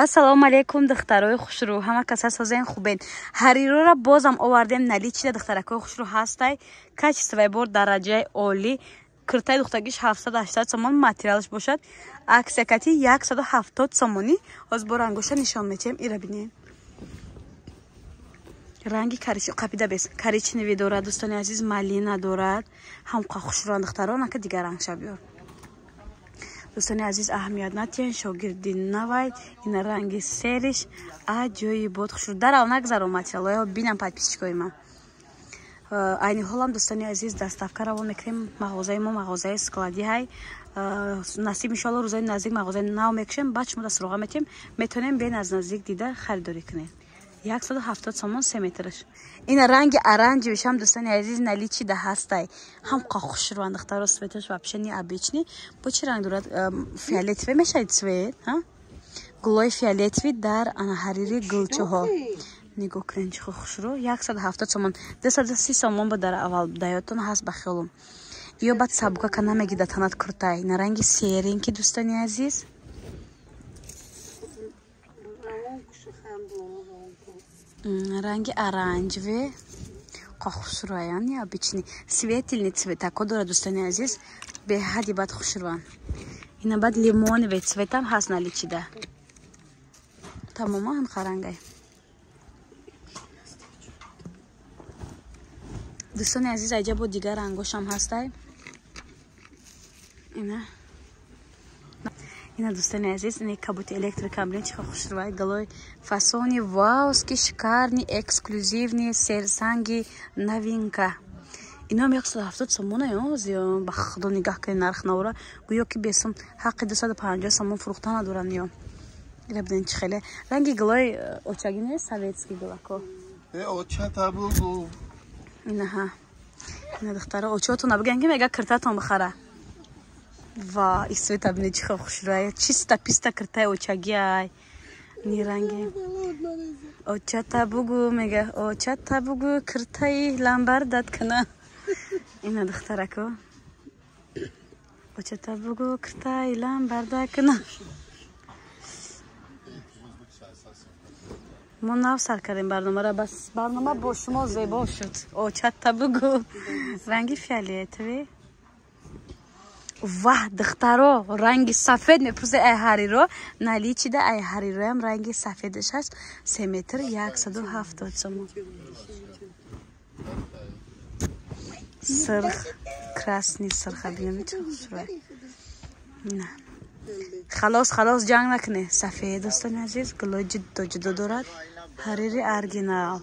Ассалому алейкум духтарои хушрӯ, ҳама каса созен хубен. Ҳарирора бозам овардем наличида духтаракои хушрӯ ҳастай. Качествои бор дараҷаи олӣ. Киртаи духтагиш 780 сомон материалш бошад. Аксиякати 170 сомонӣ. Оз бо рангоша нишон метем. Ира бинем. ранги коричневӣ қапида бес. Коричневӣ дорад, дӯстони азиз, малина дорад. Ҳамқа хушрӯан духтарон, ака дигар ранг шабёр. Дӯстони азиз, аҳамият натиҳен, шогирди навай, ина ранги сериш, аҷои бод хушрӯ. Дарал нагзаро материал, бинам подписчикои ма. Айни ҳолам дӯстони азиз, доставка равон мекунем. Мағозаи мо мағозаи склади ҳай. Насиб иншоалло рӯзои наздик мағозаи нав мекушем, баъд шумо дастроға метем, метонем бен аз наздик дида харидорӣ кунем. 170 сомон 3 метраш. Ина ранги оранжевиш ҳам дӯстони азиз наличида ҳастай. Ҳамқа хушрӯан духтаро светаш вообще необычный. Бо чӣ ранг дорад? Фиолетовый мешавад цвет, глой фиолетовый дар ҳарири гулчаҳо. Нигоҳ кунед чӣ хушрӯ. 170 сомон. 230 сомон ба дар аввал даётон ҳаст ба хиёлум. Ё баъд сабука кана мегида танат куртай. Ина ранги серенки дӯстони азиз. ранги оранжевый хушрӯян необычный светлый цветако дорад дӯстони азиз беҳади бад хушрӯан. Ина баъд лимоновый цветам ҳаст наличида. Тамома ҳамқа рангай. дӯстони азиз, аҷа бо дигар рангошам ҳастай. Ина дӯстони азиз, ин кабути электрикамрин чихо хушрӯай галой фасони вауски шикарни эксклюзивни серсанги новинка. Ино 170 сомон ё ба худо нигоҳ кунед нарх навора гӯё ки бесум ҳаққи 250 сомон фурӯхта надоранд ё. Ира биден чи хеле ранги галой очаги не советский галако. Очата бугу. Ина духтара очотон набиган ки мега киртатон бахара. Ва и света бинед чихо хушрӯай. Чиста писта киртай очаги ай. Ни ранги. Очата бугу мега очата бугу киртай ламбардат кана. Ина духтарако. Очата бугу киртай ламбарда кана. мо нав сар кардем барномаро, бас барнома бо шумо зебо шуд. Очата бугу ранги фиолетовый. Ваҳ духтаро ранги сафед мепурсе ай ҳариро наличида ай ҳарироям ранги сафедаш ҳаст 3 метр 170 сомон. сирх красный сирха бинамид хушрӯй. Халос ҷанг накуне. Сафед дӯстони азиз, гулой ҷудо дорад. ҳарири оригинал.